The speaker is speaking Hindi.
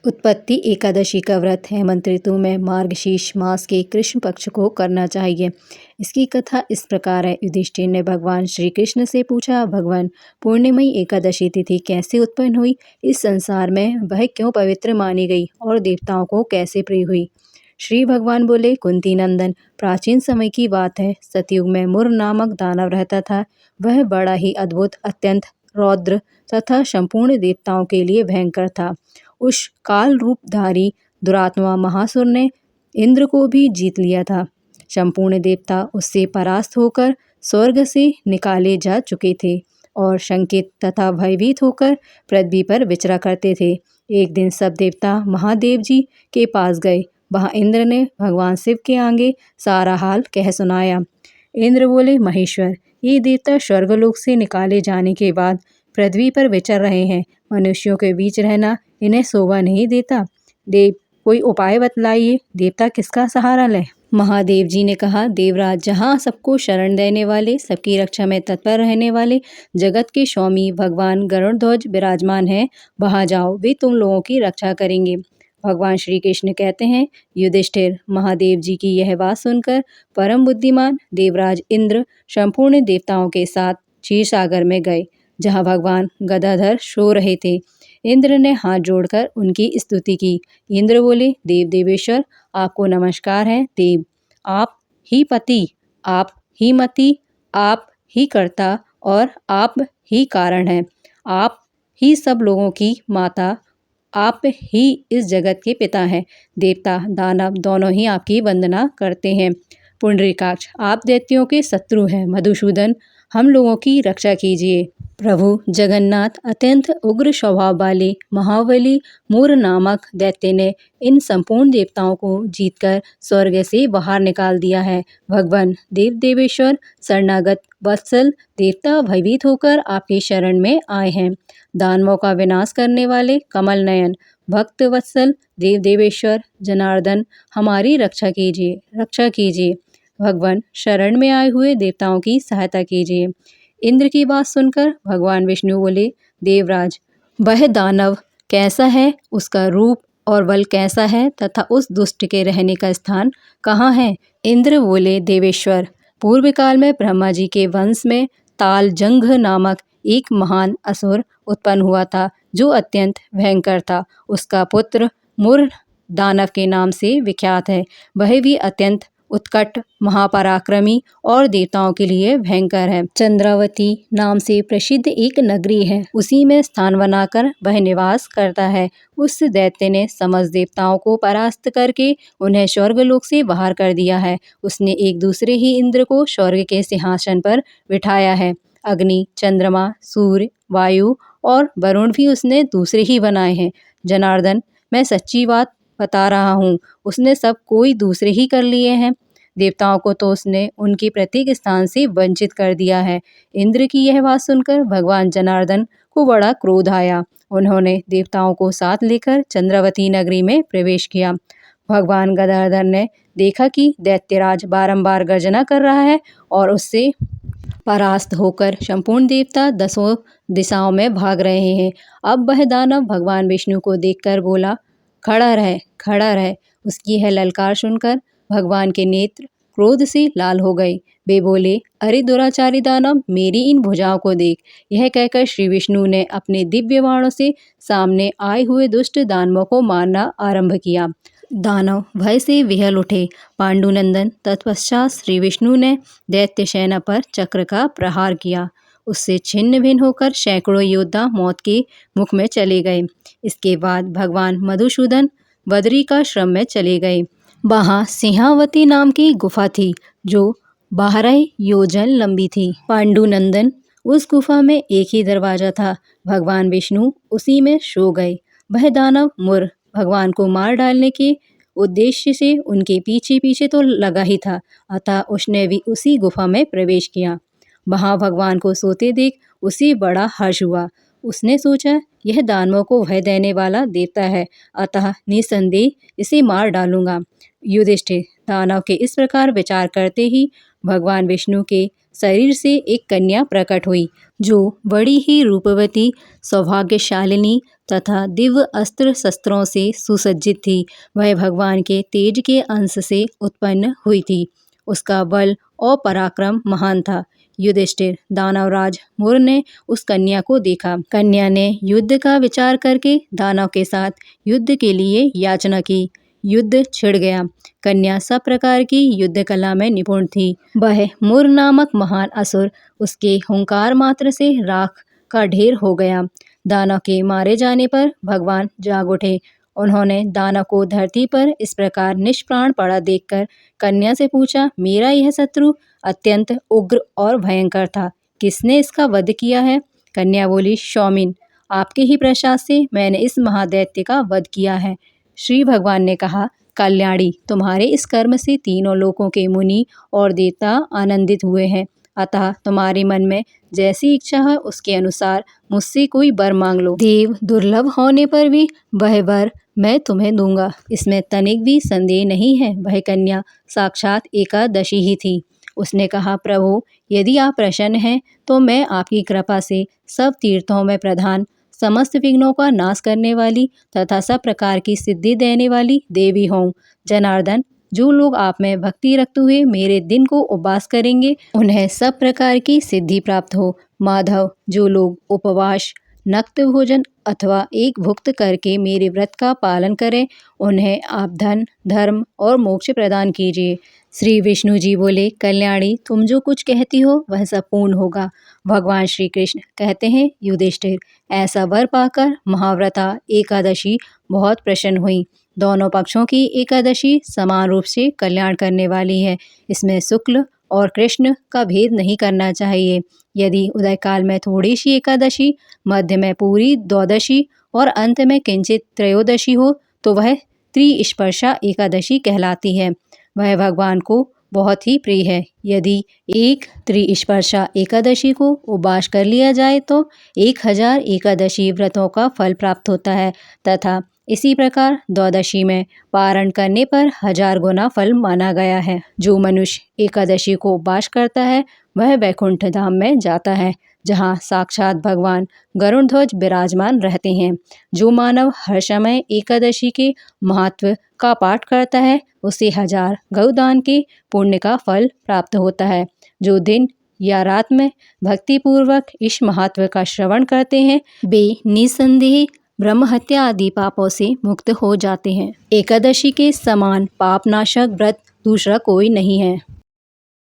उत्पत्ति एकादशी का व्रत हेमंत ऋतु में मार्गशीर्ष मास के कृष्ण पक्ष को करना चाहिए। इसकी कथा इस प्रकार है। युधिष्ठिर ने भगवान श्री कृष्ण से पूछा, भगवान पूर्णिमई एकादशी तिथि कैसे उत्पन्न हुई? इस संसार में वह क्यों पवित्र मानी गई और देवताओं को कैसे प्रिय हुई? श्री भगवान बोले, कुंती नंदन, प्राचीन समय की बात है। सतयुग में मुर नामक दानव रहता था। वह बड़ा ही अद्भुत, अत्यंत रौद्र तथा संपूर्ण देवताओं के लिए भयंकर था। उस काल रूपधारी दुरात्मा महासुर ने इंद्र को भी जीत लिया था। संपूर्ण देवता उससे परास्त होकर स्वर्ग से निकाले जा चुके थे और शंकित तथा भयभीत होकर पृथ्वी पर विचरा करते थे। एक दिन सब देवता महादेव जी के पास गए। वहां इंद्र ने भगवान शिव के आगे सारा हाल कह सुनाया। इंद्र बोले, महेश्वर, ये देवता स्वर्गलोक से निकाले जाने के बाद पृथ्वी पर विचर रहे हैं। मनुष्यों के बीच रहना इन्हें शोभा नहीं देता। देव, कोई उपाय बतलाइए, देवता किसका सहारा लें? महादेव जी ने कहा, देवराज, जहाँ सबको शरण देने वाले, सबकी रक्षा में तत्पर रहने वाले जगत के स्वामी भगवान गरुड़ध्वज विराजमान हैं, वहाँ जाओ, वे तुम लोगों की रक्षा करेंगे। भगवान श्री कृष्ण कहते हैं, युधिष्ठिर, महादेव जी की यह बात सुनकर परम बुद्धिमान देवराज इंद्र संपूर्ण देवताओं के साथ क्षीर सागर में गए, जहाँ भगवान गदाधर सो रहे थे। इंद्र ने हाथ जोड़कर उनकी स्तुति की। इंद्र बोले, देव देवेश्वर, आपको नमस्कार है। देव, आप ही पति, आप ही मति, आप ही कर्ता और आप ही कारण हैं। आप ही सब लोगों की माता, आप ही इस जगत के पिता हैं। देवता दानव दोनों ही आपकी वंदना करते हैं। पुंडरीकाक्ष, आप दैत्यों के शत्रु हैं। मधुसूदन, हम लोगों की रक्षा कीजिए। प्रभु जगन्नाथ, अत्यंत उग्र स्वभाव वाले महाबली मूर नामक दैत्य ने इन संपूर्ण देवताओं को जीतकर स्वर्ग से बाहर निकाल दिया है। भगवान देव देवेश्वर, शरणागत वत्सल देवता भयभीत होकर आपके शरण में आए हैं। दानवों का विनाश करने वाले कमल नयन भक्त वत्सल देव देवेश्वर जनार्दन, हमारी रक्षा कीजिए, रक्षा कीजिए। भगवान, शरण में आए हुए देवताओं की सहायता कीजिए। इंद्र की बात सुनकर भगवान विष्णु बोले, देवराज, वह दानव कैसा है, उसका रूप और बल कैसा है तथा उस दुष्ट के रहने का स्थान कहाँ है? इंद्र बोले, देवेश्वर, पूर्व काल में ब्रह्मा जी के वंश में ताल जंघ नामक एक महान असुर उत्पन्न हुआ था, जो अत्यंत भयंकर था। उसका पुत्र मुर दानव के नाम से विख्यात है। वह भी अत्यंत उत्कट, महापराक्रमी और देवताओं के लिए भयंकर है। चंद्रावती नाम से प्रसिद्ध एक नगरी है, उसी में स्थान बनाकर वह निवास करता है। उस दैत्य ने समस्त देवताओं को परास्त करके उन्हें स्वर्गलोक से बाहर कर दिया है। उसने एक दूसरे ही इंद्र को स्वर्ग के सिंहासन पर बिठाया है। अग्नि, चंद्रमा, सूर्य, वायु और वरुण भी उसने दूसरे ही बनाए हैं। जनार्दन, मैं सच्ची बात बता रहा हूँ, उसने सब कोई दूसरे ही कर लिए हैं। देवताओं को तो उसने उनके प्रत्येक स्थान से वंचित कर दिया है। इंद्र की यह बात सुनकर भगवान जनार्दन को बड़ा क्रोध आया। उन्होंने देवताओं को साथ लेकर चंद्रावती नगरी में प्रवेश किया। भगवान गदाधर ने देखा कि दैत्यराज बारंबार गर्जना कर रहा है और उससे परास्त होकर संपूर्ण देवता दसों दिशाओं में भाग रहे हैं। अब वह दानव भगवान विष्णु को देखकर बोला, खड़ा रह, खड़ा रह। उसकी यह ललकार सुनकर भगवान के नेत्र क्रोध से लाल हो गए। वे बोले, अरे दुराचारी दानव, मेरी इन भुजाओं को देख। यह कहकर श्री विष्णु ने अपने दिव्य बाणों से सामने आए हुए दुष्ट दानवों को मारना आरंभ किया। दानव भय से विहल उठे। पांडुनंदन, तत्पश्चात श्री विष्णु ने दैत्य सेना पर चक्र का प्रहार किया। उससे छिन्न भिन्न होकर सैकड़ों योद्धा मौत के मुख में चले गए। इसके बाद भगवान मधुसूदन बदरिकाश्रम में चले गए। वहाँ सिंहावती नाम की गुफा थी, जो 12 योजन लंबी थी। पांडुनंदन, उस गुफा में एक ही दरवाजा था। भगवान विष्णु उसी में सो गए। वह दानव मुर भगवान को मार डालने के उद्देश्य से उनके पीछे पीछे तो लगा ही था, अतः उसने भी उसी गुफा में प्रवेश किया। वहाँ भगवान को सोते देख उसे बड़ा हर्ष हुआ। उसने सोचा यह दानवों को भय देने वाला देवता है, अतः निसंदेह इसे मार डालूंगा। युधिष्ठिर, दानव के इस प्रकार विचार करते ही भगवान विष्णु के शरीर से एक कन्या प्रकट हुई, जो बड़ी ही रूपवती, सौभाग्यशालिनी तथा दिव्य अस्त्र शस्त्रों से सुसज्जित थी। वह भगवान के तेज के अंश से उत्पन्न हुई थी। उसका बल और पराक्रम महान था। युधिष्ठिर, दानवराज मुर ने उस कन्या को देखा। कन्या ने युद्ध का विचार करके दानव के साथ युद्ध के लिए याचना की। युद्ध छिड़ गया। कन्या सब प्रकार की युद्ध कला में निपुण थी। वह मुर नामक महान असुर उसके हुंकार मात्र से राख का ढेर हो गया। दानव के मारे जाने पर भगवान जाग उठे। उन्होंने दानव को धरती पर इस प्रकार निष्प्राण पड़ा देखकर कन्या से पूछा, मेरा यह शत्रु अत्यंत उग्र और भयंकर था, किसने इसका वध किया है? कन्या बोली, सौमिन, आपके ही प्रसाद से मैंने इस महादैत्य का वध किया है। श्री भगवान ने कहा, कल्याणी, तुम्हारे इस कर्म से तीनों लोकों के मुनि और देवता आनंदित हुए हैं, अतः तुम्हारे मन में जैसी इच्छा है उसके अनुसार मुझसे कोई वर मांग लो। देव दुर्लभ होने पर भी वह वर मैं तुम्हें दूंगा, इसमें तनिक भी संदेह नहीं है। वह कन्या साक्षात एकादशी ही थी। उसने कहा, प्रभु, यदि आप प्रसन्न हैं तो मैं आपकी कृपा से सब तीर्थों में प्रधान, समस्त विघ्नों का नाश करने वाली तथा सब प्रकार की सिद्धि देने वाली देवी हूँ। जनार्दन, जो लोग आप में भक्ति रखते हुए मेरे दिन को उपवास करेंगे उन्हें सब प्रकार की सिद्धि प्राप्त हो। माधव, जो लोग उपवास, नक्त भोजन अथवा एक भुक्त करके मेरे व्रत का पालन करें उन्हें आप धन, धर्म और मोक्ष प्रदान कीजिए। श्री विष्णु जी बोले, कल्याणी, तुम जो कुछ कहती हो वह सब पूर्ण होगा। भगवान श्री कृष्ण कहते हैं, युधिष्ठिर, ऐसा वर पाकर महाव्रता एकादशी बहुत प्रसन्न हुई। दोनों पक्षों की एकादशी समान रूप से कल्याण करने वाली है। इसमें शुक्ल और कृष्ण का भेद नहीं करना चाहिए। यदि उदय काल में थोड़ी सी एकादशी, मध्य में पूरी द्वादशी और अंत में किंचित त्रयोदशी हो तो वह त्रिस्पर्शा एकादशी कहलाती है। वह भगवान को बहुत ही प्रिय है। यदि एक त्रिस्पर्शा एकादशी को उपवास कर लिया जाए तो 1000 एकादशी व्रतों का फल प्राप्त होता है तथा इसी प्रकार द्वादशी में पारण करने पर 1000 गुना फल माना गया है। जो मनुष्य एकादशी को उपवास करता है वह वैकुंठ धाम में जाता है, जहाँ साक्षात भगवान गरुड़ ध्वज विराजमान रहते हैं। जो मानव हर समय एकादशी के महत्व का पाठ करता है उसे 1000 गौदान के पुण्य का फल प्राप्त होता है। जो दिन या रात में भक्ति पूर्वक इस महत्व का श्रवण करते हैं वे निसंदेह ब्रह्म हत्या आदि पापों से मुक्त हो जाते हैं। एकादशी के समान पापनाशक व्रत दूसरा कोई नहीं है।